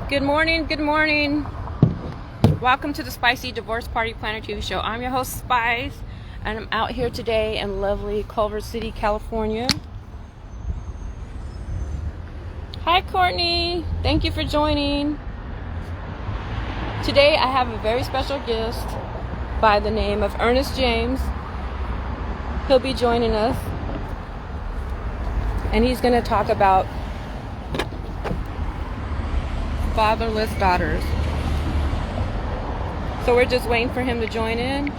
Good morning, good morning. Welcome to the Spicy Divorce Party Planner TV show. I'm your host, Spice, and I'm out here today in lovely Culver City, California. Hi, Courtney. Thank you for joining. Today, I have a very special guest by the name of Ernest James. He'll be joining us, and he's going to talk about fatherless daughters. So we're just waiting for him to join in.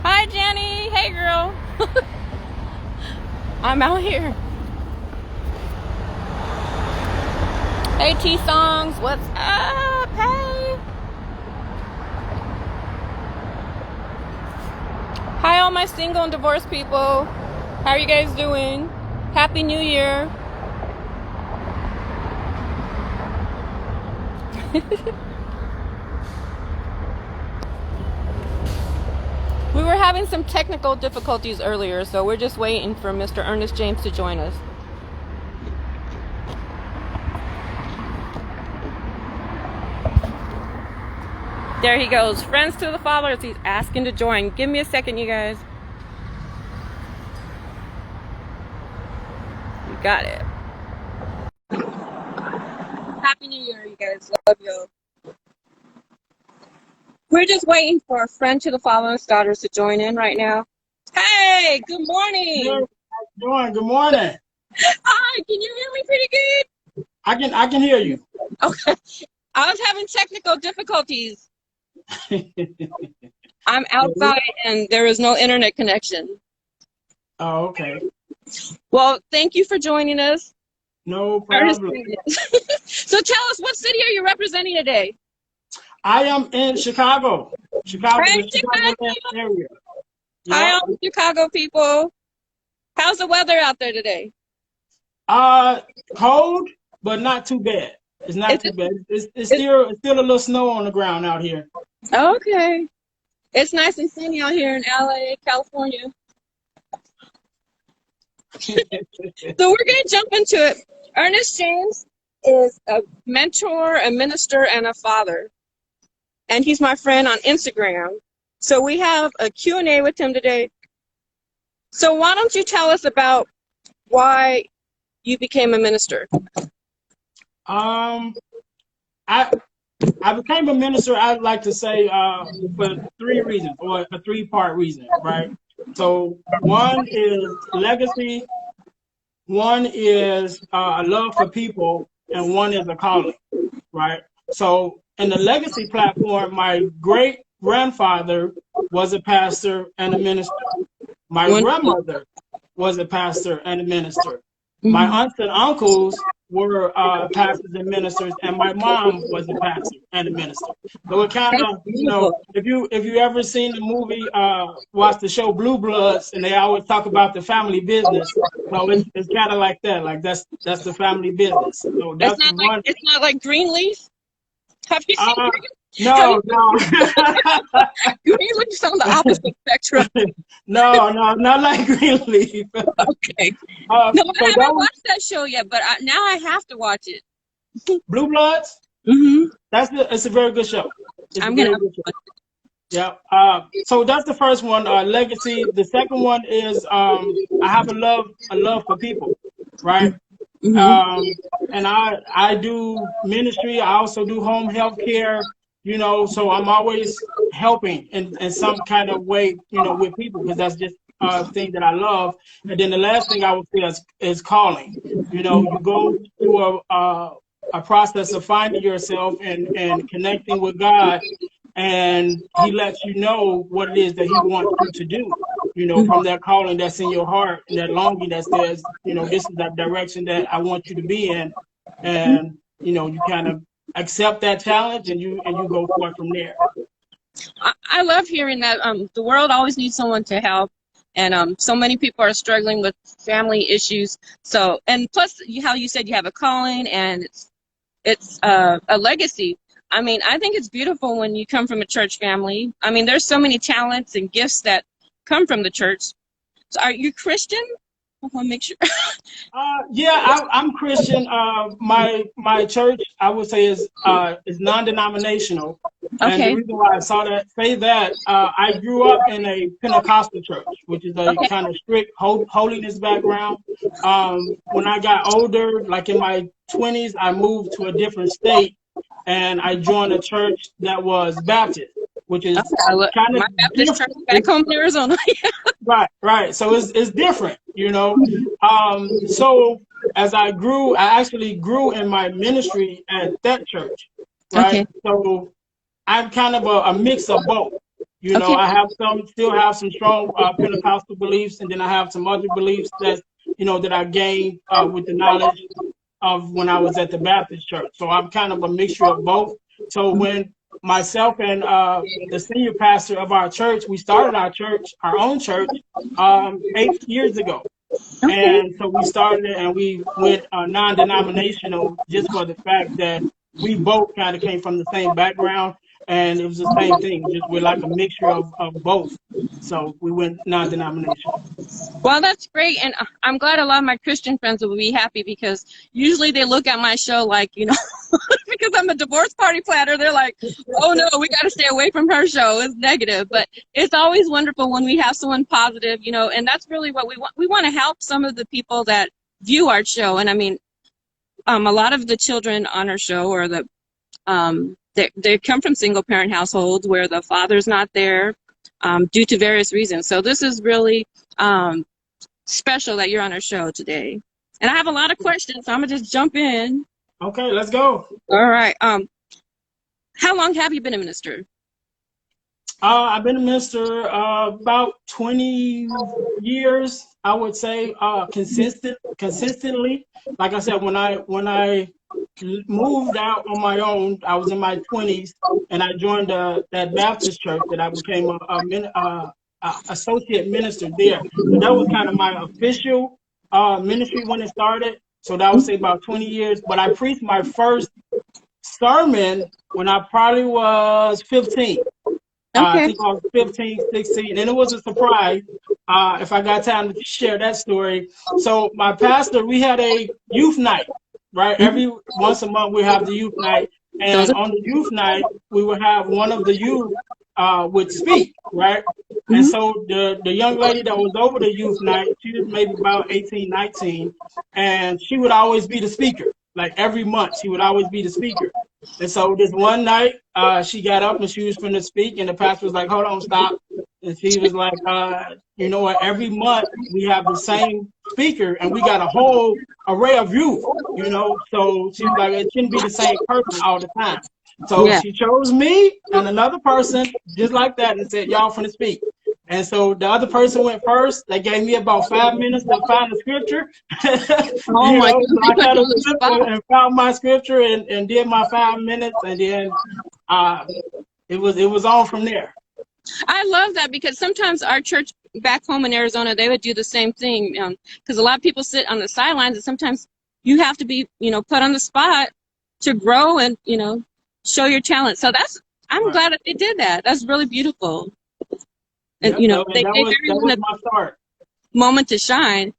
Hi, Jenny. Hey, girl. I'm out here. Hey, T-Songs. What's up? Hey. Hi, all my single and divorced people. How are you guys doing? Happy New Year. We were having some technical difficulties earlier, so we're just waiting for Mr. Ernest James to join us. There he goes. Friends to the fathers. He's asking to join. Give me a second, you guys. You got it. Happy New Year, you guys. Love you. We're just waiting for a friend to the fatherless daughters to join in right now. Hey, good morning. How you doing? Good morning. Hi, can you hear me pretty good? I can hear you. Okay. I was having technical difficulties. I'm outside and there is no internet connection. Oh, okay. Well, thank you for joining us. No problem. So tell us, what city are you representing today? I am in Chicago. Chicago, Hey, the Chicago area. Hi, all Chicago people. How's the weather out there today? Cold, but not too bad. It's not too bad. It's still a little snow on the ground out here. Okay. It's nice and sunny out here in LA, California. So we're going to jump into it. Ernest James is a mentor, a minister, and a father. And he's my friend on Instagram. So we have a Q&A with him today. So why don't you tell us about why you became a minister? I became a minister, I'd like to say, for three reasons, or a three-part reason, right? So one is legacy, one is a love for people, and one is a calling, right? So in the legacy platform, my great-grandfather was a pastor and a minister. My grandmother was a pastor and a minister. My aunts and uncles were pastors and ministers, and my mom was a pastor and a minister. So it kind of, if you ever seen the movie, watch the show Blue Bloods, and they always talk about the family business. So it's kind of like that. Like that's the family business. So that's it's not like Greenleaf. Have you seen Greenleaf? No. Greenleaf's on the opposite spectrum. No, not like Greenleaf. Okay. No, I haven't watched that show yet, but now I have to watch it. Blue Bloods? Mm-hmm. It's a very good show. I'm going to. Yeah. So that's the first one, legacy. The second one is I have a love for people, right? Mm-hmm. And I do ministry. I also do home health care. So I'm always helping in some kind of way, with people, because that's just a thing that I love. And then the last thing I would say is calling. You go through a process of finding yourself and connecting with God, and he lets you know what it is that he wants you to do, from that calling that's in your heart and that longing that says, this is the direction that I want you to be in. And, you kind of accept that challenge and you go forward from there. I love hearing that. The world always needs someone to help, and so many people are struggling with family issues. So, and plus, how you said you have a calling, and it's a legacy. I mean, I think it's beautiful when you come from a church family. I mean, there's so many talents and gifts that come from the church. So, are you Christian? I want to make sure. Yeah, I'm Christian. My church, I would say, is non-denominational, and the Okay. reason why I say that, I grew up in a Pentecostal church, which is a Okay. kind of strict holiness background. When I got older, like in my 20s, I moved to a different state, and I joined a church that was Baptist, which Okay. is I look, kind of my Baptist church back different. home in Arizona. Right, right. So it's different, you know. So as I actually grew in my ministry at that church, right? Okay. So I'm kind of a mix of both. You know, Okay. I have still have some strong Pentecostal beliefs, and then I have some other beliefs that, that I gained with the knowledge of when I was at the Baptist church. So I'm kind of a mixture of both. So when myself and the senior pastor of our church, we started our own church, 8 years ago. Okay. And so we started it and we went non-denominational just for the fact that we both kind of came from the same background, and it was the same thing. Just we're like a mixture of both. So we went non-denominational. Well, that's great, and I'm glad a lot of my Christian friends will be happy because usually they look at my show like, because I'm a divorce party planner, they're like, oh no, we got to stay away from her show. It's negative, but it's always wonderful when we have someone positive, and that's really what we want. We want to help some of the people that view our show, and I mean, a lot of the children on our show or they come from single parent households where the father's not there due to various reasons. So this is really special that you're on our show today. And I have a lot of questions, so I'm gonna just jump in. Okay, let's go. All right. How long have you been a minister? I've been a minister about 20 years, I would say, consistently. Like I said, when I moved out on my own, I was in my 20s, and I joined that Baptist church that I became a associate minister there. So that was kind of my official ministry when it started. So that would say about 20 years. But I preached my first sermon when I probably was 15. I Okay. think I was 15, 16, and it was a surprise if I got time to share that story. So my pastor, we had a youth night, right? Every once a month we have the youth night, Those and are, on the youth night we would have one of the youth would speak, right? And mhm. so the young lady that was over the youth night, she was maybe about 18, 19, and she would always be the speaker. Like every month, she would always be the speaker. And so this one night, she got up and she was going to speak, and the pastor was like, "Hold on, stop." And she was like, "You know what? Every month we have the same speaker, and we got a whole array of youth. So she's like, it shouldn't be the same person all the time." So Yeah. she chose me and another person just like that, and said, "Y'all finna speak." And so the other person went first. They gave me about 5 minutes to find the scripture. Oh my God, So they I put kind you of on the flipped spot. and found my scripture and did my 5 minutes, and then uh, it was on from there. I love that because sometimes our church back home in Arizona, they would do the same thing. Because a lot of people sit on the sidelines, and sometimes you have to be, put on the spot to grow and, show your talent. So I'm Right. glad that they did that. That's really beautiful. And, Yep, they that gave was everyone a my start. moment to shine,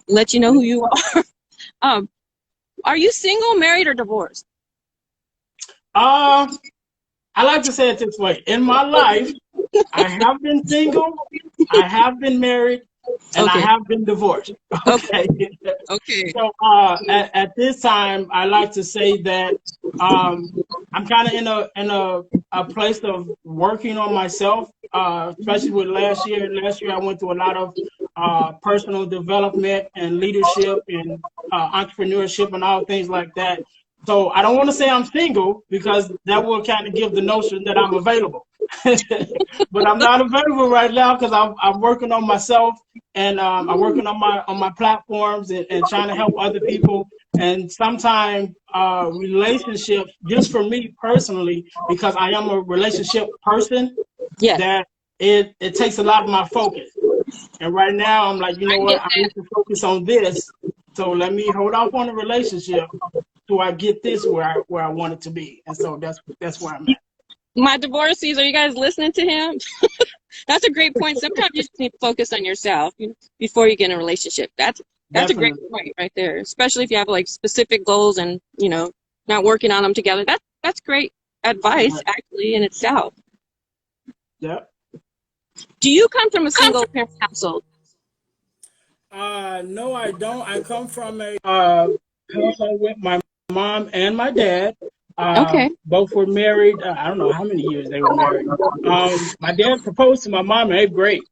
let you know who you are. Um, are you single, married, or divorced? Uh, I like to say it this way. In my life, I have been single, I have been married, and I Okay. have been divorced. Okay. Okay. Okay. So at this time, I like to say that I'm kind of in a place of working on myself, especially with last year. Last year, I went through a lot of personal development and leadership and entrepreneurship and all things like that. So I don't want to say I'm single because that will kind of give the notion that I'm available. But I'm not available right now because I'm working on myself, and I'm working on my platforms and trying to help other people. And sometimes relationships, just for me personally, because I am a relationship person, Yes. that it takes a lot of my focus. And right now I'm like, you know I what, get I that. need to focus on this. So let me hold off on the relationship till I get this where I want it to be. And so that's where I'm at. My divorcees, are you guys listening to him? That's a great point. Sometimes you just need to focus on yourself before you get in a relationship. That's a great Definitely. point right there, especially if you have like specific goals and, not working on them together. That's great advice Right. actually in itself. Yep. Do you come from a single parent household? No, I don't. I come from a household with my mom and my dad. Okay. Both were married. I don't know how many years they were married. My dad proposed to my mom in 8th grade,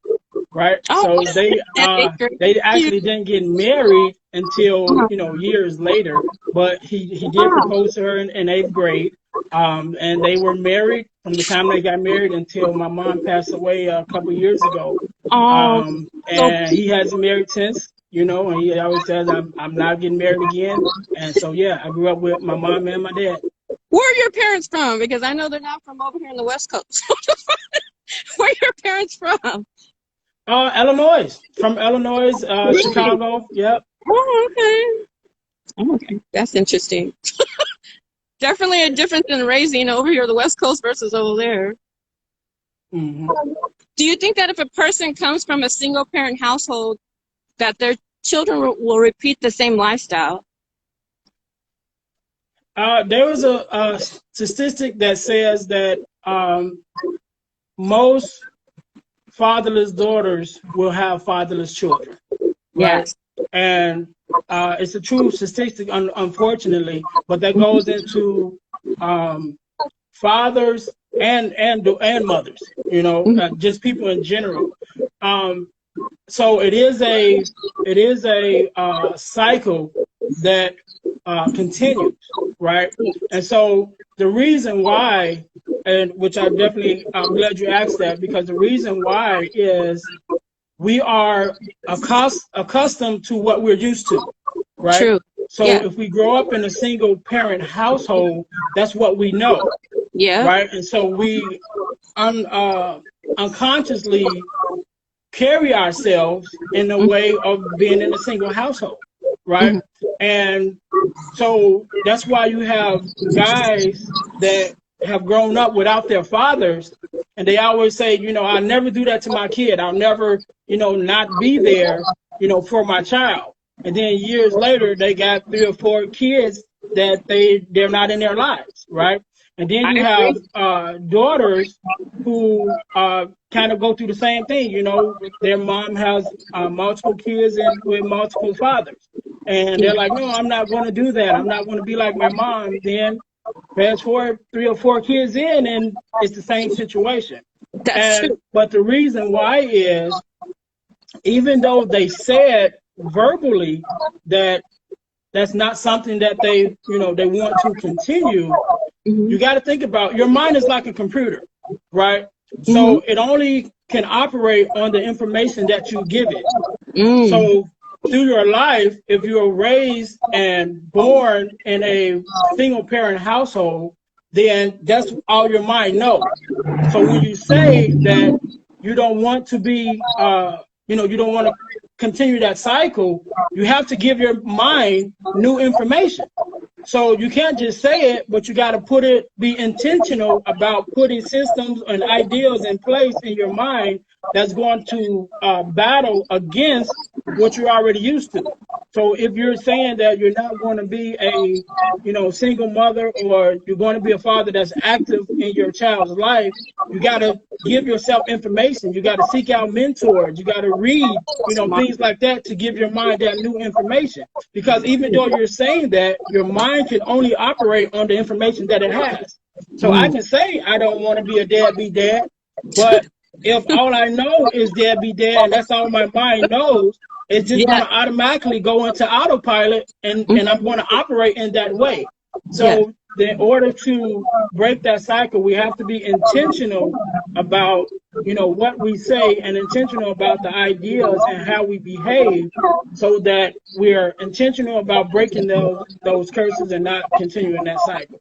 right? Oh, So that's eighth grade. they Cute. actually didn't get married until years later. But he did propose to her in 8th grade. And they were married from the time they got married until my mom passed away a couple years ago. Oh, so And he hasn't married since, and he always says, I'm not getting married again. And so, yeah, I grew up with my mom and my dad. where are your parents from? Because I know they're not from over here in the West Coast. Where are your parents from? Illinois, from Illinois, Really? Chicago. Yep. Oh, okay. Oh, okay. That's interesting. Definitely a difference in raising over here, the West Coast versus over there. Hmm. Do you think that if a person comes from a single parent household, that their children will repeat the same lifestyle? There was a statistic that says that most fatherless daughters will have fatherless children, right? Yes. And it's a true statistic, unfortunately, but that goes into um, fathers and mothers, just people in general. So it is a cycle that continues, right? And so the reason why, and which I'm glad you asked that, because the reason why is we are accustomed to what we're used to, right? True. So Yeah. if we grow up in a single parent household, that's what we know, Yeah. right? And so we unconsciously carry ourselves in the way of being in a single household, right? Mhm. And so that's why you have guys that have grown up without their fathers, and they always say, I'll never do that to my kid. I'll never, not be there, for my child. And then years later, they got 3 or 4 kids that they're not in their lives, right? And then I you have agree. daughters who kind of go through the same thing. Their mom has multiple kids and with multiple fathers. And they're like, no, I'm not going to do that. I'm not going to be like my mom. Then fast forward 3 or 4 kids in, and it's the same situation. That's true. But the reason why is, even though they said verbally that that's not something that they want to continue, Hmm. you got to think about, your mind is like a computer, right? Hmm. So it only can operate on the information that you give it. Mm. So through your life, if you're raised and born in a single parent household, then that's all your mind knows. So when you say that you don't want to be, you don't want to continue that cycle, you have to give your mind new information. So you can't just say it, but you got to be intentional about putting systems and ideas in place in your mind that's going to battle against what you're already used to. So if you're saying that you're not going to be a, single mother, or you're going to be a father that's active in your child's life, you got to give yourself information. You got to seek out mentors. You got to read, things like that to give your mind that new information. Because even though you're saying that, your mind can only operate on the information that it has. So I Mm. can say I don't want to be a deadbeat dad, but if all I know is deadbeat dad, and that's all my mind knows, it's just going Yeah. to automatically go into autopilot, and I'm going to operate in that way. Yeah. So in order to break that cycle, we have to be intentional about, what we say, and intentional about the ideas and how we behave, so that we're intentional about breaking those curses and not continuing that cycle.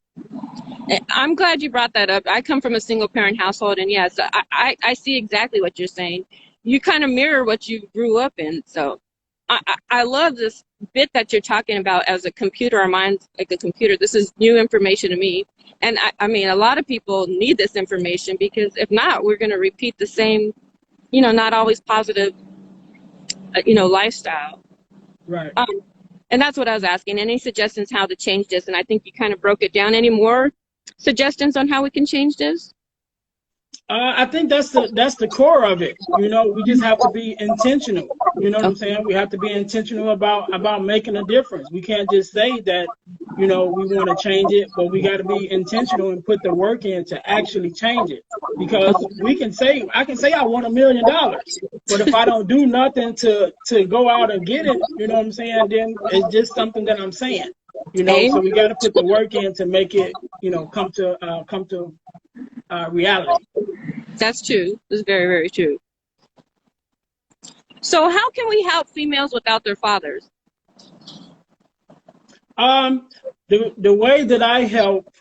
I'm glad you brought that up. I come from a single parent household, and yes, I see exactly what you're saying. You kind of mirror what you grew up in. So I love this bit that you're talking about as a computer. Our mind's like a computer. This is new information to me. And I mean, a lot of people need this information, because if not, we're going to repeat the same not always positive, lifestyle. Right. And that's what I was asking. Any suggestions how to change this? And I think you kind of broke it down. Any more suggestions on how we can change this? I think that's the core of it. We just have to be intentional. You know what I'm saying? We have to be intentional about making a difference. We can't just say that, we want to change it, but we got to be intentional and put the work in to actually change it. Because I can say I want $1 million, but if I don't do nothing to go out and get it, you know what I'm saying? Then it's just something that I'm saying. So we got to put the work in to make it, come to reality. That's true. That's very, very true. So how can we help females without their fathers? The way that I help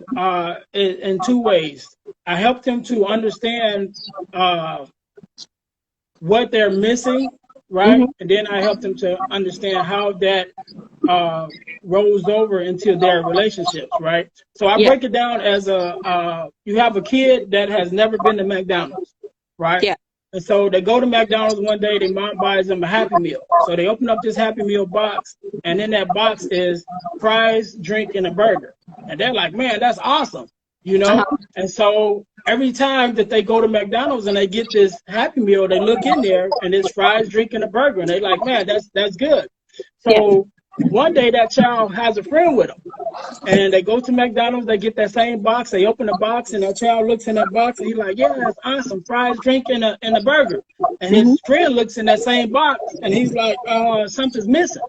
in two ways. I help them to understand what they're missing, right? Mm-hmm. And then I help them to understand how that rolls over into their relationships, right? So I break it down as you have a kid that has never been to McDonald's, right? Yeah. And so they go to McDonald's one day, their mom buys them a Happy Meal. So they open up this Happy Meal box, and in that box is fries, drink, and a burger. And they're like, man, that's awesome, And so every time that they go to McDonald's and they get this Happy Meal, they look in there, and it's fries, drink, and a burger. And they're like, man, that's good. So one day that child has a friend with them, and they go to McDonald's, they get that same box, they open the box, and that child looks in that box, and he's like, yeah, that's awesome, fries, drink, and a burger. And his friend looks in that same box, and he's like, something's missing.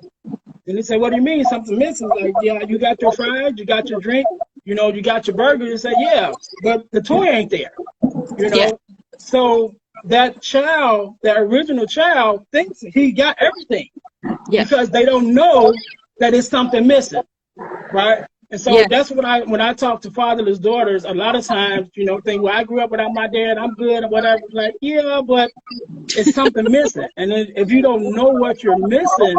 And he said, what do you mean something's missing? Like, yeah, you got your fries, you got your drink, you got your burger. He said, yeah, but the toy ain't there, So that child, that original child, thinks he got everything because they don't know that it's something missing, right? And so that's what when I talk to fatherless daughters, a lot of times, think, well, I grew up without my dad, I'm good or whatever. Like, yeah, but it's something missing. And then if you don't know what you're missing,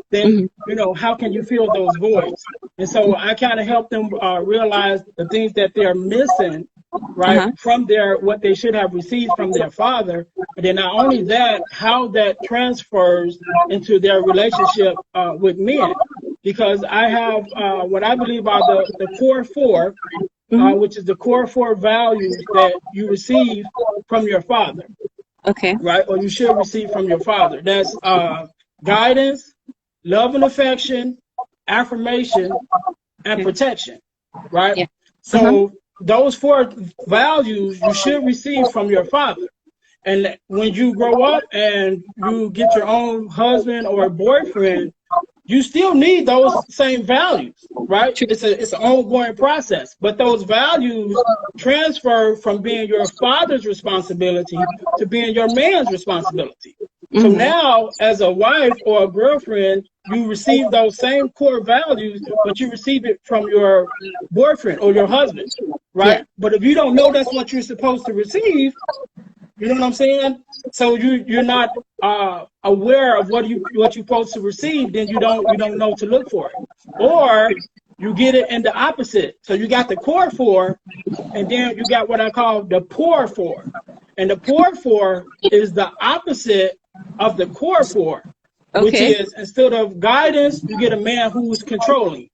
then, how can you fill those voids? And so I kind of help them realize the things that they're missing, right, from what they should have received from their father. And then not only that, how that transfers into their relationship with men. Because I have what I believe are the core four, which is the core four values that you receive from your father. Okay. Right? Or you should receive from your father. That's guidance, love and affection, affirmation, and protection. Right? Yeah. So those four values you should receive from your father. And when you grow up and you get your own husband or boyfriend, you still need those same values, right? It's an ongoing process, but those values transfer from being your father's responsibility to being your man's responsibility. So now, as a wife or a girlfriend, you receive those same core values, but you receive it from your boyfriend or your husband, right? Yeah. But if you don't know that's what you're supposed to receive, you know what I'm saying? So you're not aware of what you're supposed to receive, then you don't know to look for it. Or you get it in the opposite. So you got the core four, and then you got what I call the poor four. And the poor four is the opposite of the core four, which is instead of guidance, you get a man who's controlling.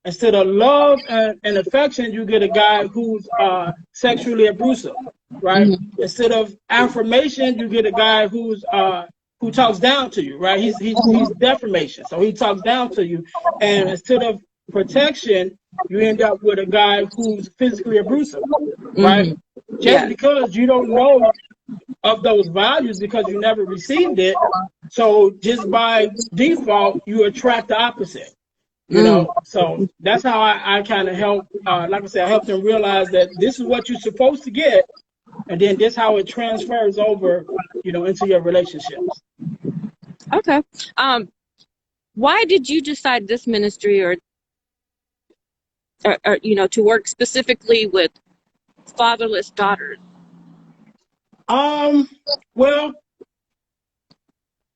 Instead of love and affection, you get a guy who's sexually abusive, right? Instead of affirmation, you get a guy who talks down to you, right? He's defamation, so he talks down to you. And instead of protection, you end up with a guy who's physically abusive, right? Just because you don't know of those values because you never received it, so just by default, you attract the opposite. So that's how I kind of help, like I said, I help them realize that this is what you're supposed to get, and then this how it transfers over, into your relationships. Okay. Why did you decide this ministry or to work specifically with fatherless daughters? Well,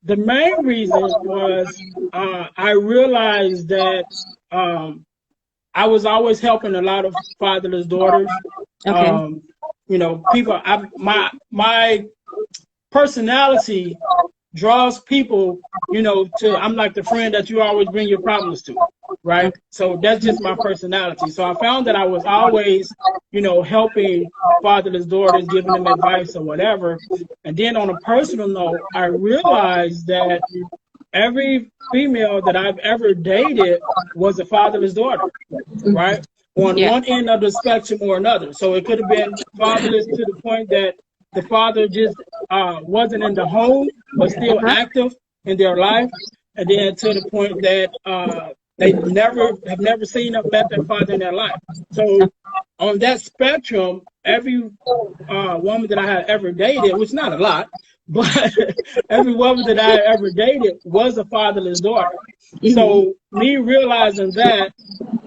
the main reason was I realized that I was always helping a lot of fatherless daughters. People. My personality draws people, you know, to, I'm like the friend that you always bring your problems to, right? So that's just my personality. So I found that I was always, you know, helping fatherless daughters, giving them advice or whatever. And then on a personal note, I realized that every female that I've ever dated was a fatherless daughter, right? On Yeah. one end of the spectrum or another. So it could have been fatherless to the point that the father just wasn't in the home, but still active in their life. And then to the point that they have never seen or met their father in their life. So on that spectrum, every woman that I had ever dated, which is not a lot, but every woman that I ever dated was a fatherless daughter. So me realizing that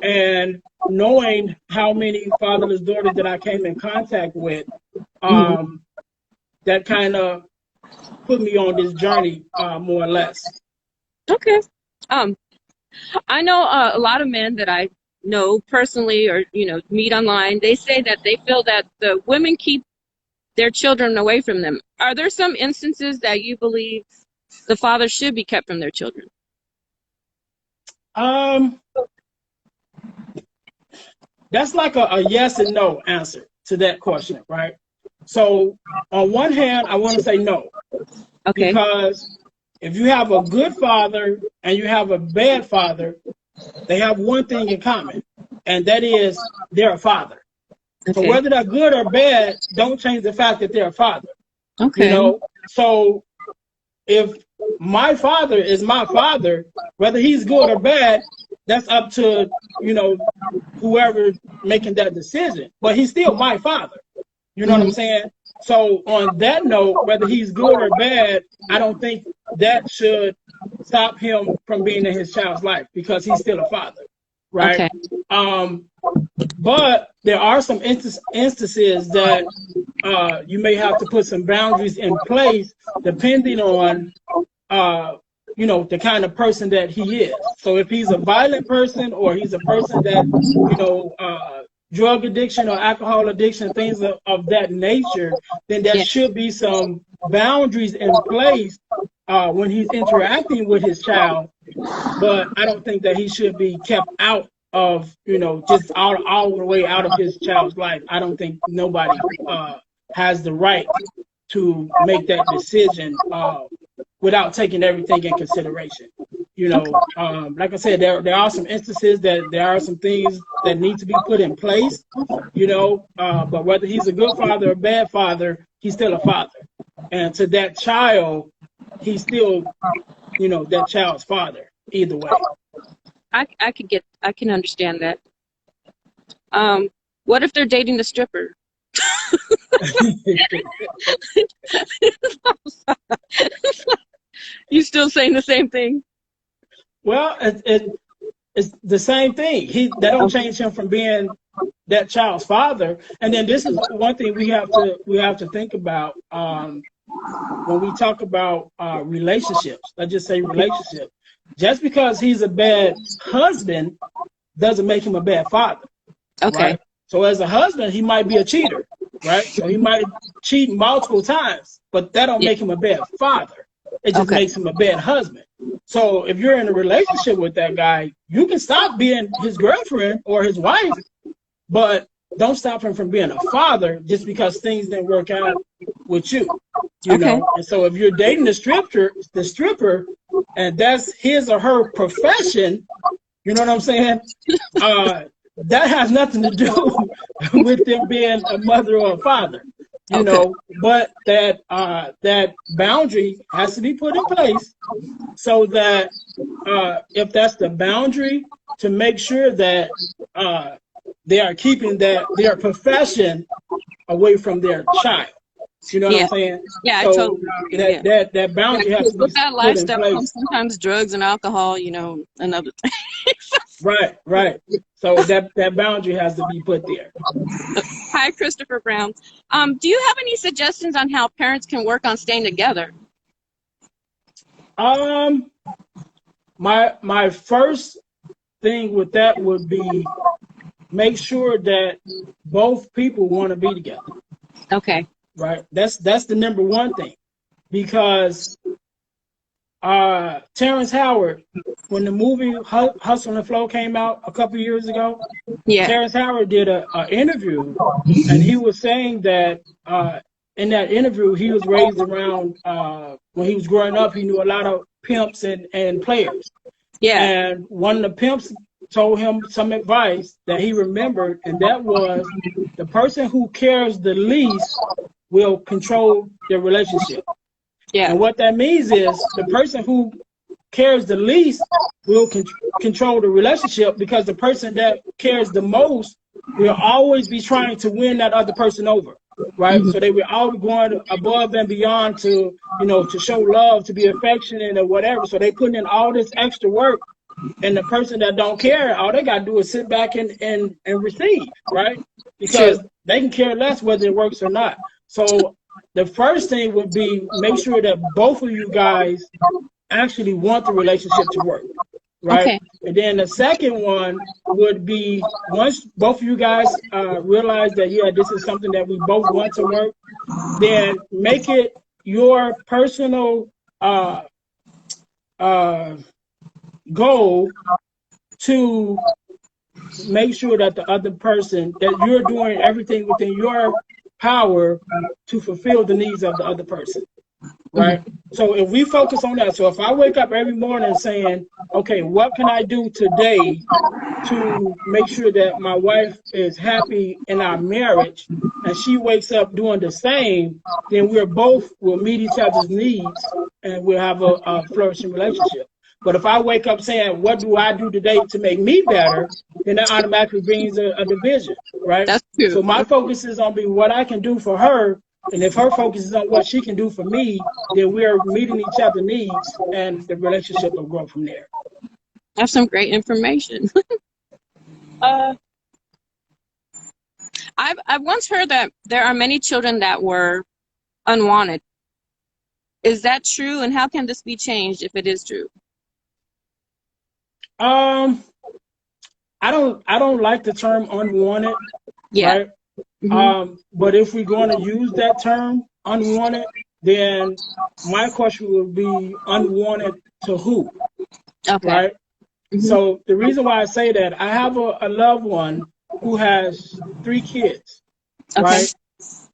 and knowing how many fatherless daughters that I came in contact with, that kind of put me on this journey, more or less. Okay. I know a lot of men that I know personally or, you know, meet online. They say that they feel that the women keep their children away from them. Are there some instances that you believe the father should be kept from their children? That's like a yes and no answer to that question, right? So on one hand, I want to say no. Okay. Because if you have a good father and you have a bad father, they have one thing in common, and that is they're a father. Okay. So whether they're good or bad, don't change the fact that they're a father. Okay. You know, so if my father is my father, whether he's good or bad, that's up to, you know, whoever making that decision. But he's still my father. You know what I'm saying? So on that note, whether he's good or bad, I don't think that should stop him from being in his child's life because he's still a father, right? Okay. But there are some instances that you may have to put some boundaries in place depending on, you know, the kind of person that he is. So if he's a violent person or he's a person that, you know, drug addiction or alcohol addiction, things of that nature, then there should be some boundaries in place when he's interacting with his child. But I don't think that he should be kept out of, you know, just all the way out of his child's life. I don't think nobody has the right to make that decision without taking everything in consideration. You know, like I said, there are some instances that there are some things that need to be put in place, you know, but whether he's a good father or bad father, he's still a father. And to that child, he's still, you know, that child's father, either way. I can understand that. What if they're dating the stripper? You still saying the same thing? Well, it's the same thing. That don't change him from being that child's father. And then this is one thing we have to think about when we talk about relationships. Let's just say relationship. Just because he's a bad husband doesn't make him a bad father. Okay. Right? So as a husband, he might be a cheater, right? So he might cheat multiple times, but that don't make him a bad father. It just makes him a bad husband. So if you're in a relationship with that guy, you can stop being his girlfriend or his wife, but don't stop him from being a father just because things didn't work out with you. You know? And so if you're dating the stripper, and that's his or her profession, you know what I'm saying? That has nothing to do with them being a mother or a father. You know, but that boundary has to be put in place so that if that's the boundary, to make sure that they are keeping their profession away from their child. You know what I'm saying? Yeah, so I totally agree. that boundary has to be with that put in lifestyle place. comes sometimes drugs and alcohol, you know, and other things. Right. So that boundary has to be put there. Hi, Christopher Brown. Do you have any suggestions on how parents can work on staying together? My first thing with that would be make sure that both people want to be together. Okay. Right. That's the number one thing. because Terrence Howard, when the movie Hustle and Flow came out a couple years ago, Yeah. Terrence Howard did an interview, and he was saying that in that interview, he was raised around, when he was growing up, he knew a lot of pimps and players. Yeah. And one of the pimps told him some advice that he remembered, and that was the person who cares the least will control their relationship. Yeah. And what that means is the person who cares the least will control the relationship, because the person that cares the most will always be trying to win that other person over, right? So they will all be going above and beyond to, to show love, to be affectionate or whatever. So they putting in all this extra work, and the person that don't care, all they got to do is sit back and receive, right? Because they can care less whether it works or not. So the first thing would be make sure that both of you guys actually want the relationship to work, right? Okay. And then the second one would be, once both of you guys realize that, yeah, this is something that we both want to work, then make it your personal goal to make sure that the other person, that you're doing everything within your power to fulfill the needs of the other person, right? So if we focus on that, so if I wake up every morning saying, okay, what can I do today to make sure that my wife is happy in our marriage, and she wakes up doing the same, then we'll meet each other's needs, and we'll have a flourishing relationship. But if I wake up saying, what do I do today to make me better, then that automatically brings a division, right? That's true. So my focus is on what I can do for her, and if her focus is on what she can do for me, then we're meeting each other's needs, and the relationship will grow from there. That's some great information. I've once heard that there are many children that were unwanted. Is that true, and how can this be changed if it is true? I don't like the term unwanted, right? But if we're going to use that term unwanted, then my question would be unwanted to who? Okay. Right? So the reason why I say that, I have a loved one who has 3 kids, right?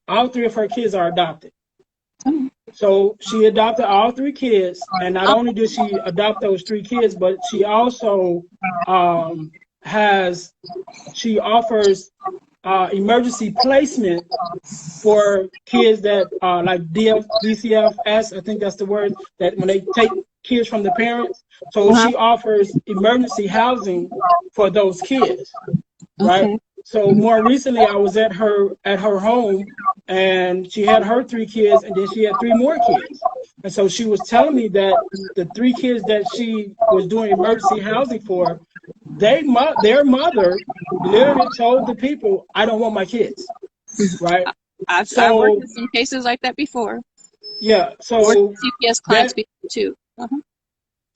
All 3 of her kids are adopted. So she adopted all 3 kids, and not only did she adopt those 3 kids, but she also she offers emergency placement for kids that like DCFS, I think that's the word, that when they take kids from the parents. So she offers emergency housing for those kids, right? So more recently, I was at her home, and she had her 3 kids, and then she had 3 more kids. And so she was telling me that the 3 kids that she was doing emergency housing for, their mother literally told the people, "I don't want my kids," right? I've worked in some cases like that before. Yeah. So CPS clients before too.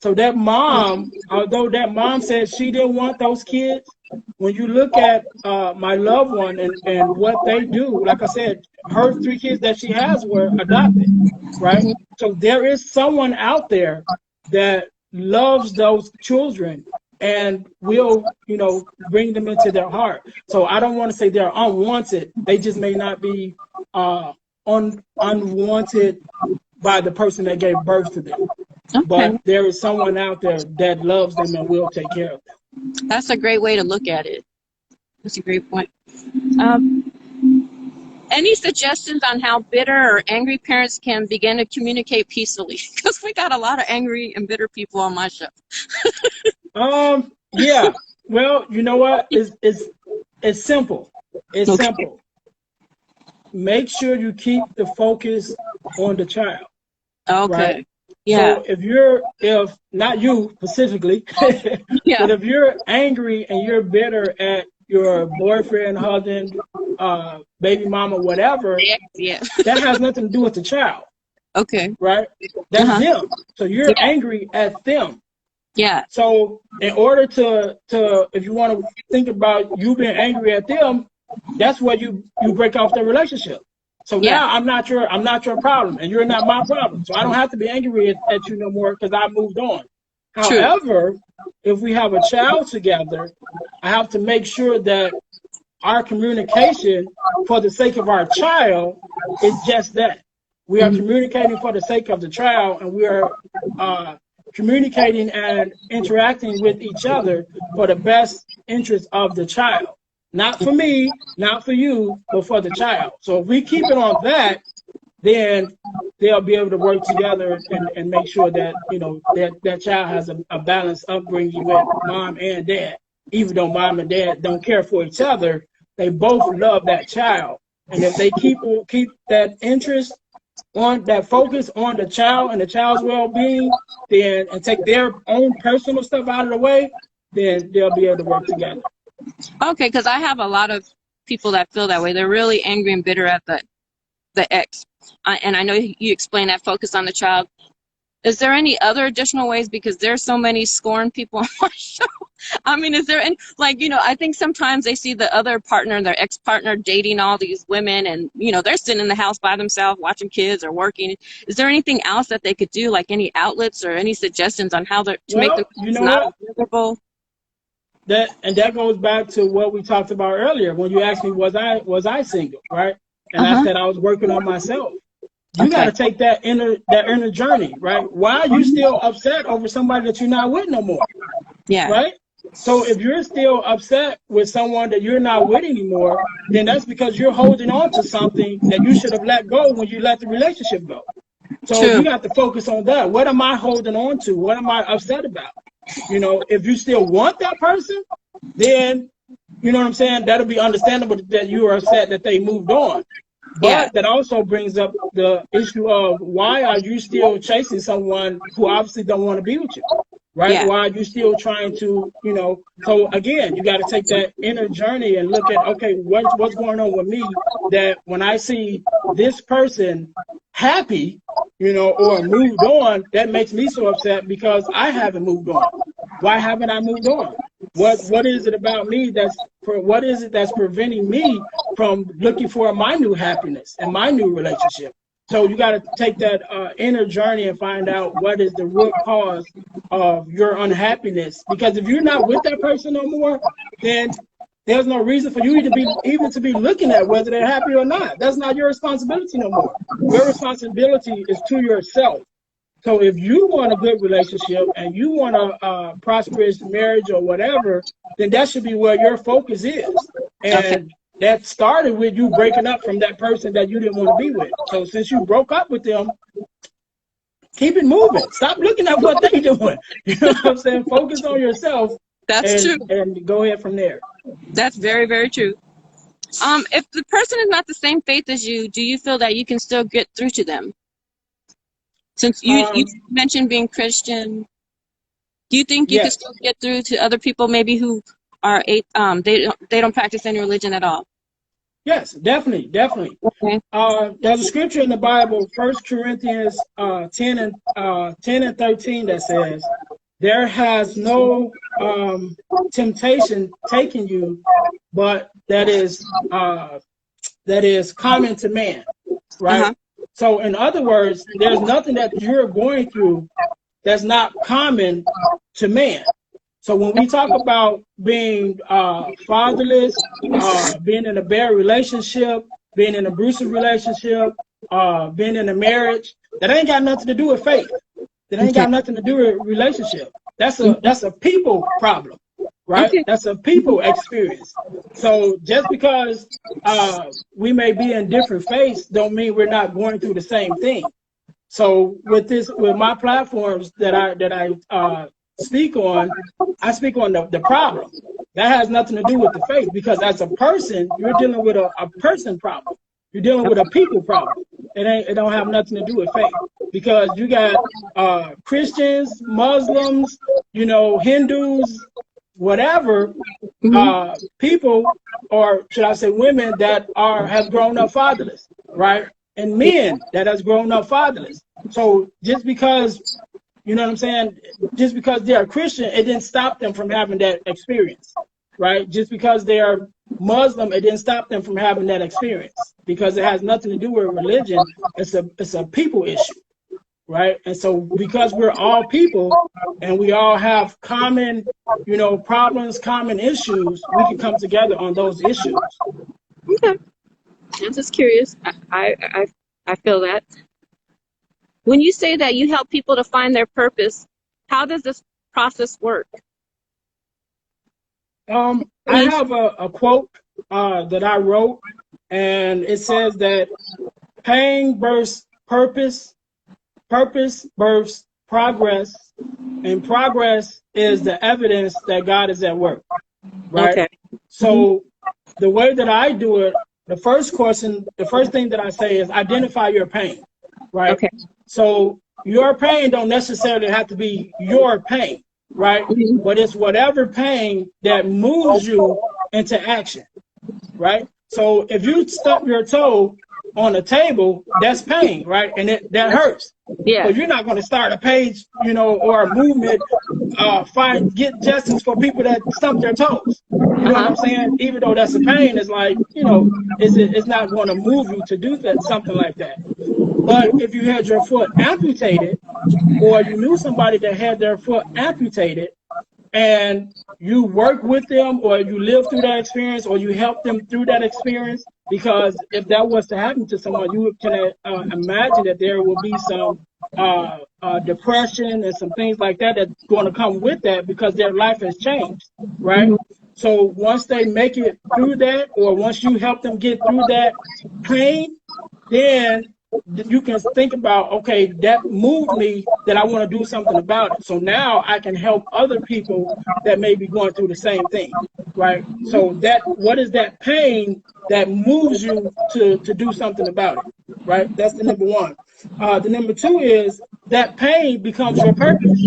So that mom, although that mom said she didn't want those kids, when you look at my loved one and what they do, like I said, her 3 kids that she has were adopted, right? So there is someone out there that loves those children and will, bring them into their heart. So I don't want to say they're unwanted. They just may not be unwanted by the person that gave birth to them. But there is someone out there that loves them and will take care of them. That's a great way to look at it. That's a great point. Any suggestions on how bitter or angry parents can begin to communicate peacefully? Because we got a lot of angry and bitter people on my show. Yeah. Well, you know what? It's simple. It's simple. Make sure you keep the focus on the child. Okay. Right? Yeah. So if not you specifically, but if you're angry and you're bitter at your boyfriend, husband, baby mama, whatever, that has nothing to do with the child. Okay. Right? That's them. So you're angry at them. Yeah. So in order to if you want to think about you being angry at them, that's where you break off the relationship. So now I'm not your problem, and you're not my problem. So I don't have to be angry at you no more because I moved on. True. However, if we have a child together, I have to make sure that our communication for the sake of our child is just that. We are communicating for the sake of the child, and we are communicating and interacting with each other for the best interest of the child. Not for me, not for you, but for the child. So if we keep it on that, then they'll be able to work together and make sure that, that child has a balanced upbringing with mom and dad. Even though mom and dad don't care for each other, they both love that child. And if they keep that interest on that focus on the child and the child's well-being, then and take their own personal stuff out of the way, then they'll be able to work together. Okay, because I have a lot of people that feel that way. They're really angry and bitter at the ex. And I know you explained that focus on the child. Is there any other additional ways? Because there's so many scorn people on my show. I mean, is there any, I think sometimes they see the other partner, their ex-partner, dating all these women, and, they're sitting in the house by themselves watching kids or working. Is there anything else that they could do, like any outlets or any suggestions on how to make them not miserable? That goes back to what we talked about earlier when you asked me, was I single, right? And I said I was working on myself. You got to take that inner journey, right? Why are you still upset over somebody that you're not with no more? Yeah. Right? So if you're still upset with someone that you're not with anymore, then that's because you're holding on to something that you should have let go when you let the relationship go. So you got to focus on that. What am I holding on to? What am I upset about? If you still want that person, then, you know what I'm saying, that'll be understandable that you are upset that they moved on. But that also brings up the issue of why are you still chasing someone who obviously don't want to be with you, right? Yeah. Why are you still trying to, so again, you got to take that inner journey and look at, okay, what's going on with me that when I see this person happy, or moved on, that makes me so upset because I haven't moved on. Why haven't I moved on? What is it about me that's preventing me from looking for my new happiness and my new relationship? So you got to take that inner journey and find out what is the root cause of your unhappiness. Because if you're not with that person no more, then there's no reason for you even to be looking at whether they're happy or not. That's not your responsibility no more. Your responsibility is to yourself. So if you want a good relationship and you want a prosperous marriage or whatever, then that should be where your focus is. And that started with you breaking up from that person that you didn't want to be with. So since you broke up with them, keep it moving. Stop looking at what they're doing. You know what I'm saying? Focus on yourself. That's true. And go ahead from there. That's very, very true. If the person is not the same faith as you, do you feel that you can still get through to them? Since you mentioned being Christian, do you think you can still get through to other people maybe who are they don't practice any religion at all? Yes, definitely. Okay. There's a scripture in the Bible, 1 Corinthians 10 and 13, that says, "There has no temptation taken you, but that is common to man." Right. So in other words, there's nothing that you're going through that's not common to man. So when we talk about being fatherless, being in a bad relationship, being in an abusive relationship, being in a marriage, that ain't got nothing to do with faith. That ain't got nothing to do with relationship. That's a people problem, right? That's a people experience. So just because we may be in different faiths don't mean we're not going through the same thing. So with my platforms that I speak on, I speak on the problem. That has nothing to do with the faith, because as a person, you're dealing with a person problem. You're dealing with a people problem. It don't have nothing to do with faith, because you got Christians, Muslims, Hindus, whatever, people, or should I say women, that have grown up fatherless, right? And men that has grown up fatherless. So just because, you know what I'm saying, just because they're Christian, it didn't stop them from having that experience, right? Just because they are Muslim, it didn't stop them from having that experience because it has nothing to do with religion. It's a people issue, right? And so because we're all people and we all have common, problems, common issues, we can come together on those issues. Okay. I'm just curious. I feel that. When you say that you help people to find their purpose, how does this process work? I have a quote that I wrote, and it says that pain births purpose, purpose births progress, and progress is the evidence that God is at work, right? Okay. So the way that I do it, the first thing that I say is identify your pain, right? Okay. So your pain don't necessarily have to be your pain, right? But it's whatever pain that moves you into action, right? So if you stub your toe on a table, that's pain, right? And that hurts. Yeah. So you're not going to start a page, or a movement, get justice for people that stump their toes. You know what I'm saying? Even though that's a pain, it's like, it's not going to move you to do that, something like that. But if you had your foot amputated, or you knew somebody that had their foot amputated, and you work with them, or you live through that experience, or you help them through that experience, because if that was to happen to someone, you can imagine that there will be some depression and some things like that that's going to come with that because their life has changed, right? So once they make it through that, or once you help them get through that pain, then you can think about, okay, that moved me, that I want to do something about it. So now I can help other people that may be going through the same thing, right? So what is that pain that moves you to do something about it, right? That's the number one. The number two is that pain becomes your purpose,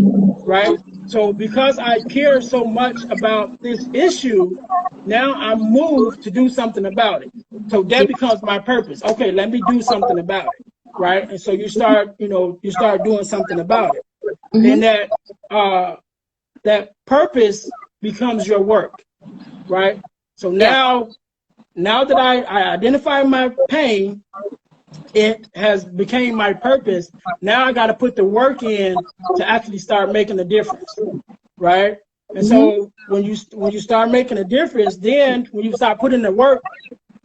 right? So because I care so much about this issue, now I'm moved to do something about it. So that becomes my purpose. Okay, let me do something about it, right? And so you start doing something about it. Then that purpose becomes your work, right? So now that I identify my pain, it has became my purpose. Now I got to put the work in to actually start making a difference, right? And so when you start making a difference, then when you start putting the work,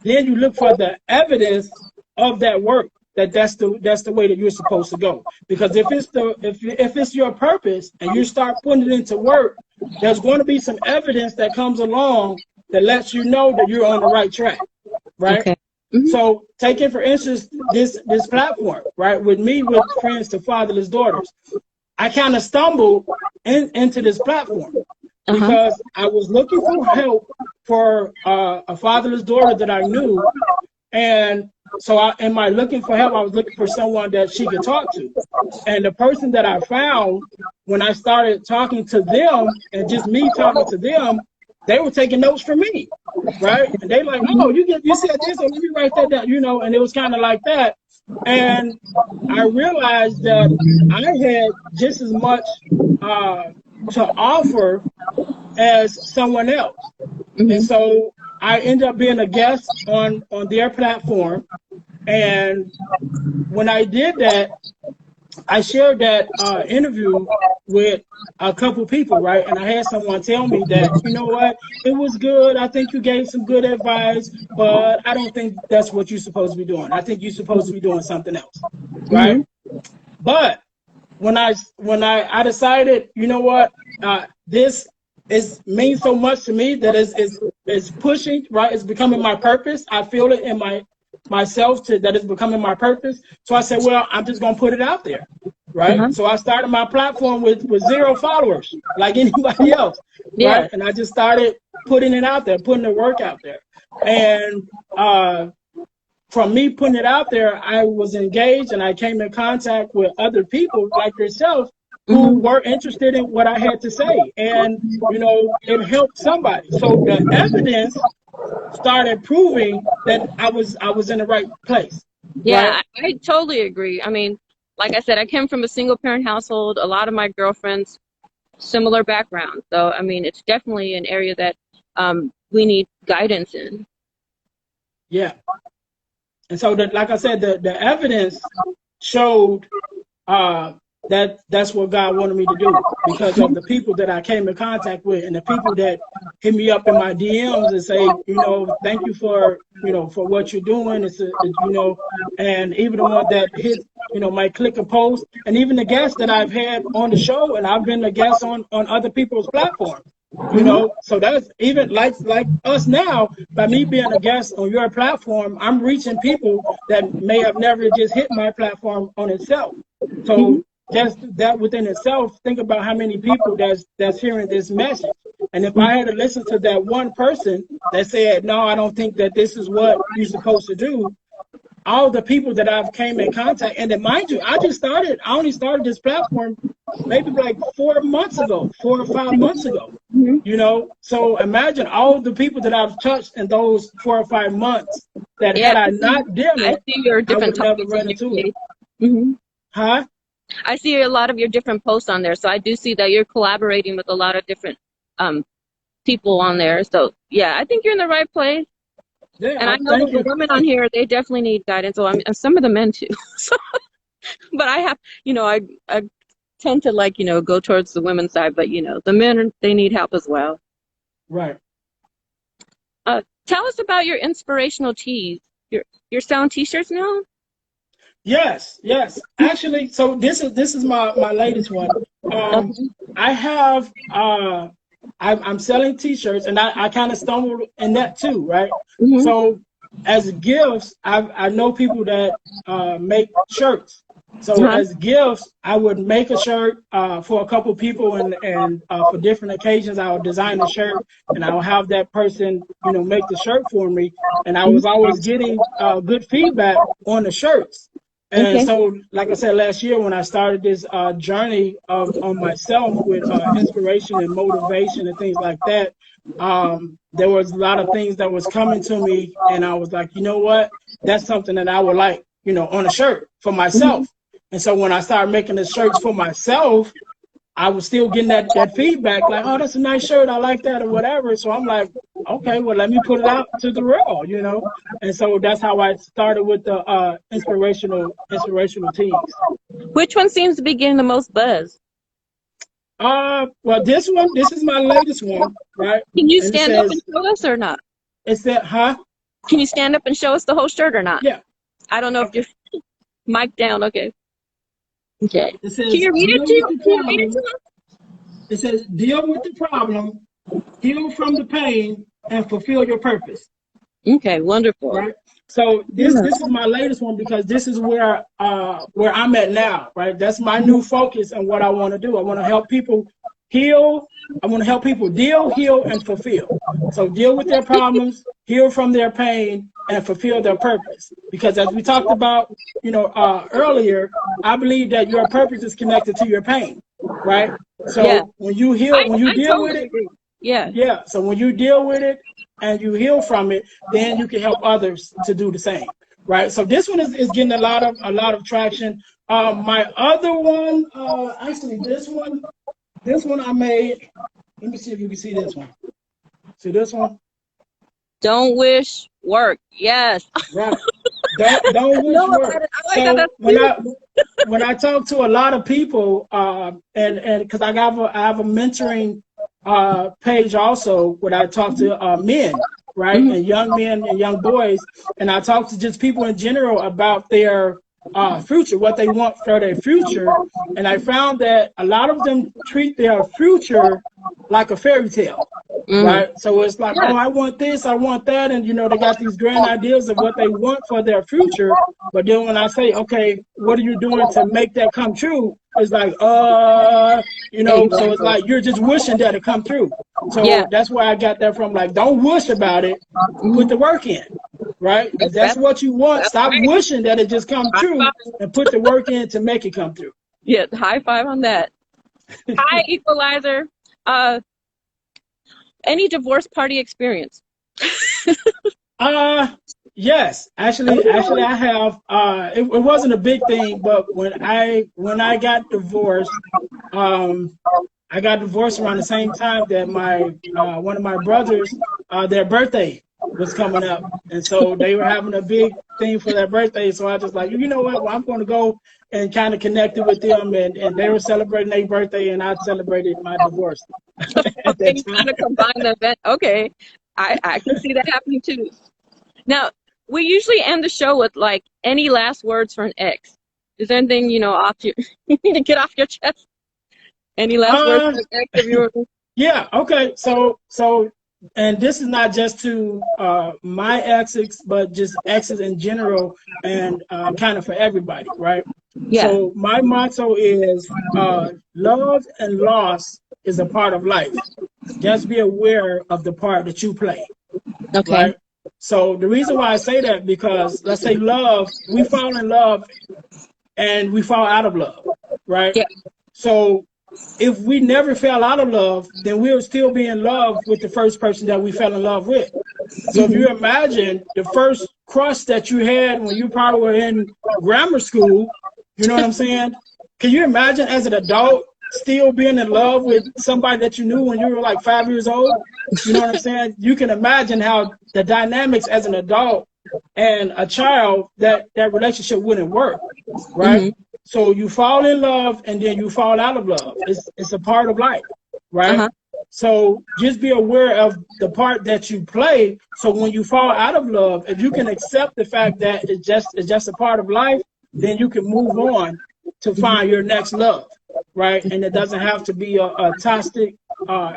then you look for the evidence of that work. That's the way that you're supposed to go. Because if it's your purpose and you start putting it into work, there's going to be some evidence that comes along that lets you know that you're on the right track, right? Okay. So taking, for instance, this platform, right, with friends to fatherless daughters, I kind of stumbled into this platform because I was looking for help for a fatherless daughter that I knew. And so in my looking for help, I was looking for someone that she could talk to. And the person that I found, when I started talking to them and just me talking to them, they were taking notes from me, right? And they like, oh, you said this, so let me write that down, and it was kind of like that. And I realized that I had just as much to offer as someone else. And so I ended up being a guest on their platform. And when I did that, I shared that interview with a couple people, right? And I had someone tell me that, you know what, it was good. I think you gave some good advice, but I don't think that's what you're supposed to be doing. I think you're supposed to be doing something else, right? But when I decided, you know what, this means so much to me that it's pushing, right? It's becoming my purpose. I feel it in myself that it's becoming my purpose. So I said, well, I'm just gonna put it out there, right? So I started my platform with 0 followers, like anybody else, right? And I just started putting it out there, putting the work out there. And from me putting it out there, I was engaged and I came in contact with other people like yourself who were interested in what I had to say. And, it helped somebody. So the evidence started proving that I was in the right place. Yeah, right? I totally agree. I mean, like I said, I came from a single parent household. A lot of my girlfriends, similar background. So, I mean, it's definitely an area that we need guidance in. Yeah. And so, like I said, the evidence showed that's what God wanted me to do because of the people that I came in contact with and the people that hit me up in my DMs and say, thank you for, for what you're doing. And even the one that hit, might click a post, and even the guests that I've had on the show, and I've been a guest on other people's platforms. So that's even like us now, by me being a guest on your platform, I'm reaching people that may have never just hit my platform on itself. So just that within itself, think about how many people that's hearing this message. And if I had to listen to that one person that said, no, I don't think that this is what you're supposed to do, all the people that I've came in contact, and then mind you, I only started this platform maybe like 4 months ago, 4 or 5 months ago, So imagine all the people that I've touched in those 4 or 5 months that had I not done it, I would never run into it. Huh? I see a lot of your different posts on there, so I do see that you're collaborating with a lot of different people on there. So yeah, I think you're in the right place. Yeah, and I know that the women on here, they definitely need guidance. So and some of the men too. But I have, I tend to go towards the women's side, but the men, they need help as well. Right. Tell us about your inspirational tees. You're selling T-shirts now? Yes. Actually, so this is my latest one. I have I'm selling T-shirts, and I kind of stumbled in that too, right? So as gifts, I know people that make shirts. So as gifts, I would make a shirt for a couple people, and for different occasions, I would design a shirt, and I would have that person, make the shirt for me. And I was always getting good feedback on the shirts. And so, like I said, last year when I started this journey on myself with inspiration and motivation and things like that, there was a lot of things that was coming to me, and I was like, you know what? That's something that I would like, on a shirt for myself. And so when I started making the shirts for myself, I was still getting that feedback, like, oh, that's a nice shirt, I like that, or whatever. So I'm like, okay, well, let me put it out to the world, And so that's how I started with the inspirational tees. Which one seems to be getting the most buzz? Well, this is my latest one, right? Can you stand up and show us or not? It's that, huh? Can you stand up and show us the whole shirt or not? Yeah. I don't know if you're mic down. Okay. Okay. It says, can you read it to us? It says, deal with the problem, heal from the pain, and fulfill your purpose. Okay, wonderful. Right. So this is my latest one because this is where I'm at now. Right. That's my new focus and what I want to do. I want to help people heal. I want to help people deal, heal, and fulfill. So deal with their problems, heal from their pain, and fulfill their purpose. Because as we talked about, earlier, I believe that your purpose is connected to your pain, right? So when you heal, when you deal with it, yeah. So when you deal with it and you heal from it, then you can help others to do the same, right? So this one is getting a lot of traction. My other one, actually, this one I made. Let me see if you can see this one. See this one? Don't wish, work. Yes. Right. Don't wish, work. So when I talk to a lot of people, and because I have a mentoring page also where I talk to men, right, and young men and young boys, and I talk to just people in general about their future, what they want for their future, and I found that a lot of them treat their future like a fairy tale, right? So it's like, oh, I want this, I want that, and they got these grand ideas of what they want for their future, but then when I say, okay, what are you doing to make that come true? It's like, so it's like you're just wishing that it come true. So that's where I got that from. Like, don't wish about it, put the work in. Right? If that's what you want, stop wishing that it just come true and put the work in to make it come true. Yeah, high five on that. Hi, Equalizer. Any divorce party experience? Yes. Actually I have. It wasn't a big thing, but when I got divorced, I got divorced around the same time that my one of my brothers, their birthday was coming up, and so they were having a big thing for their birthday. So I was just like, you know what? Well, I'm going to go and kind of connected with them, and they were celebrating their birthday, and I celebrated my divorce at Okay, that you time. kind of combine the event. Okay, I can see that happening too. Now, we usually end the show with like any last words for an ex. Is there anything, off you need to get off your chest? Any last words Uh, for an ex of yours? yeah. Okay. So, and this is not just to my exes, but just exes in general, and kind of for everybody, right? Yeah. So my motto is love and loss is a part of life. Just be aware of the part that you play, Okay. right? So the reason why I say that, because let's say love, we fall in love and we fall out of love, right? Yeah. So if we never fell out of love, then we'll still be in love with the first person that we fell in love with. So if you imagine the first crush that you had when you probably were in grammar school, you know what I'm saying? Can you imagine as an adult still being in love with somebody that you knew when you were like 5 years old? You know what I'm saying? You can imagine how the dynamics as an adult and a child, that relationship wouldn't work, right? Mm-hmm. So you fall in love and then you fall out of love. It's a part of life, right? Uh-huh. So just be aware of the part that you play. So when you fall out of love, if you can accept the fact that it's just a part of life, then you can move on to find your next love, right? And it doesn't have to be a toxic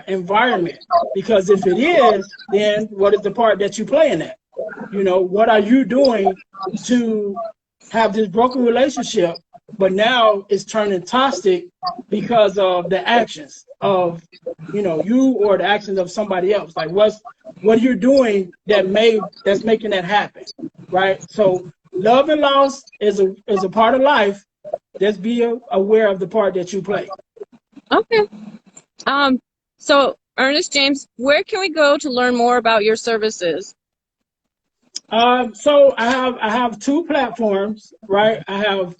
environment, because if it is, then what is the part that you play in that? You know, what are you doing to have this broken relationship, but now it's turning toxic because of the actions of, you, or the actions of somebody else? Like what are you doing that's making that happen, right? So love and loss is a part of life. Just be aware of the part that you play. Okay. So Ernest James, where can we go to learn more about your services? So I have two platforms, right? I have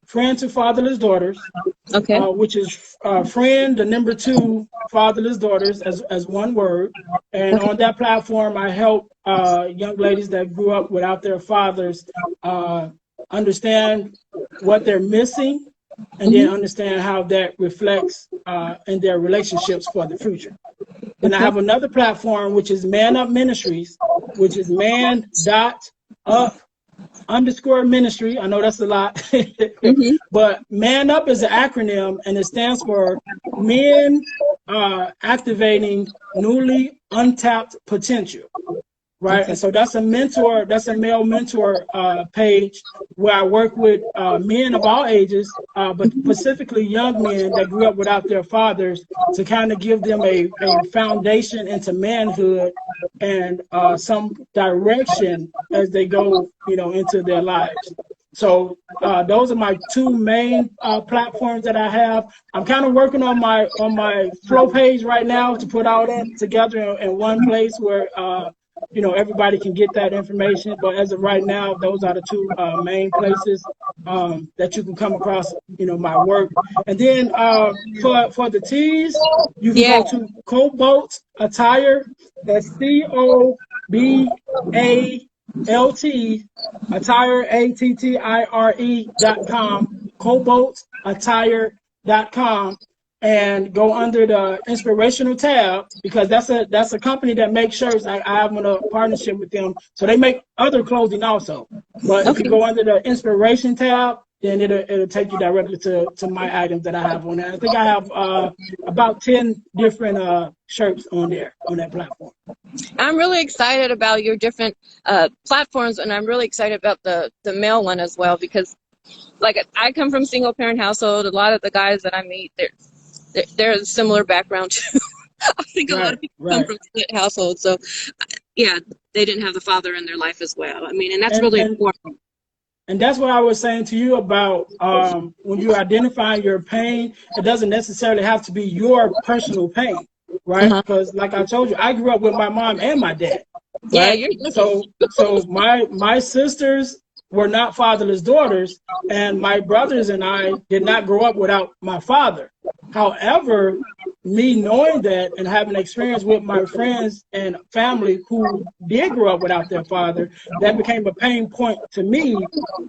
Friend to Fatherless Daughters, Okay. which is friend, the number two, fatherless daughters, as one word. And Okay. on that platform, I help young ladies that grew up without their fathers understand what they're missing, and then understand how that reflects in their relationships for the future. Then I Okay. have another platform, which is Man Up Ministries, which is man.up_ministry. I know that's a lot, Mm-hmm. but Man Up is an acronym, and it stands for Men Activating Newly Untapped Potential. Right. Okay. And so that's a male mentor page where I work with men of all ages, but specifically young men that grew up without their fathers, to kind of give them a foundation into manhood and some direction as they go, into their lives. So those are my two main platforms that I have. I'm kind of working on my flow page right now to put all that together in one place where everybody can get that information. But as of right now, those are the two main places that you can come across, my work. And then for the tees, you can Yeah. go to Cobalt Attire. That's COBALT Attire, ATTIRE.com, CobaltAttire.com, and go under the inspirational tab, because that's a company that makes shirts. I have a partnership with them, so they make other clothing also. But if you Okay. go under the inspiration tab, then it'll take you directly to my items that I have on there. I think I have about 10 different shirts on that platform. I'm really excited about your different platforms, and I'm really excited about the male one as well, because like I come from single parent household. A lot of the guys that I meet, they're a similar background too. I think a lot of people come from split households, so yeah, they didn't have the father in their life as well. I mean, and that's really important. And that's what I was saying to you about when you identify your pain, it doesn't necessarily have to be your personal pain, right? Because like I told you, I grew up with my mom and my dad, Yeah, right? you're lucky. So my sisters were not fatherless daughters, and my brothers and I did not grow up without my father. However, me knowing that and having experience with my friends and family who did grow up without their father, that became a pain point to me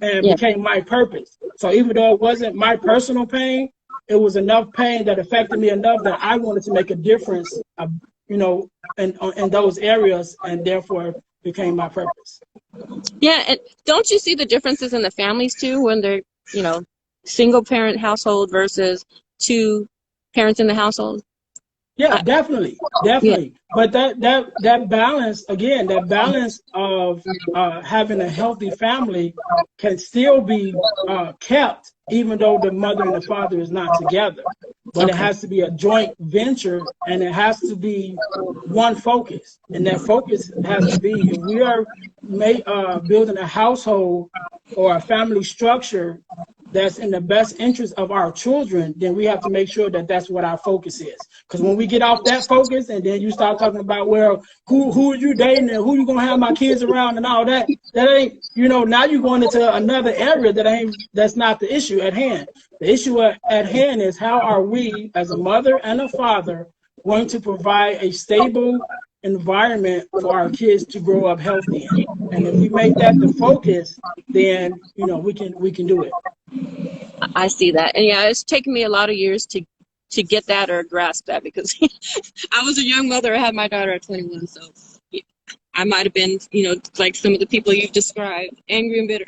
and became my purpose. So even though it wasn't my personal pain, it was enough pain that affected me enough that I wanted to make a difference, in those areas, and therefore became my purpose. Yeah, and don't you see the differences in the families too when they're, single parent household versus two parents in the household? Yeah, definitely. Yeah. But that balance, again, that balance of having a healthy family can still be kept, even though the mother and the father is not together. But it has to be a joint venture, and it has to be one focus. And that focus has to be, if we are building a household or a family structure that's in the best interest of our children, then we have to make sure that that's what our focus is. Because when we get off that focus and then you start talking about, well, who are you dating and who you gonna have my kids around and all that, that ain't, now you're going into another area that's not the issue at hand. The issue at hand is, how are we as a mother and a father going to provide a stable environment for our kids to grow up healthy in? And if we make that the focus, then we can do it. I see that. And yeah, it's taken me a lot of years to get that or grasp that, because I was a young mother. I had my daughter at 21, so I might have been, like some of the people you've described, angry and bitter.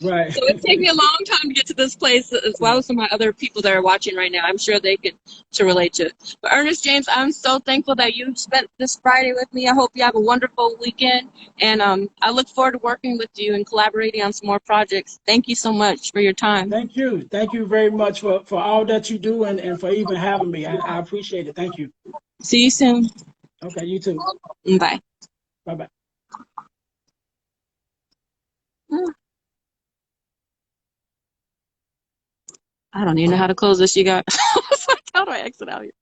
Right. So it took me a long time to get to this place, as well as some of my other people that are watching right now. I'm sure they could to relate to it. But Ernest James, I'm so thankful that you spent this Friday with me. I hope you have a wonderful weekend, and I look forward to working with you and collaborating on some more projects. Thank you so much for your time. Thank you very much for all that you do, and for even having me. I appreciate it. Thank you. See you soon. Okay, you too. Bye. Bye-bye. I don't even know how to close this. You got. How do I exit out here?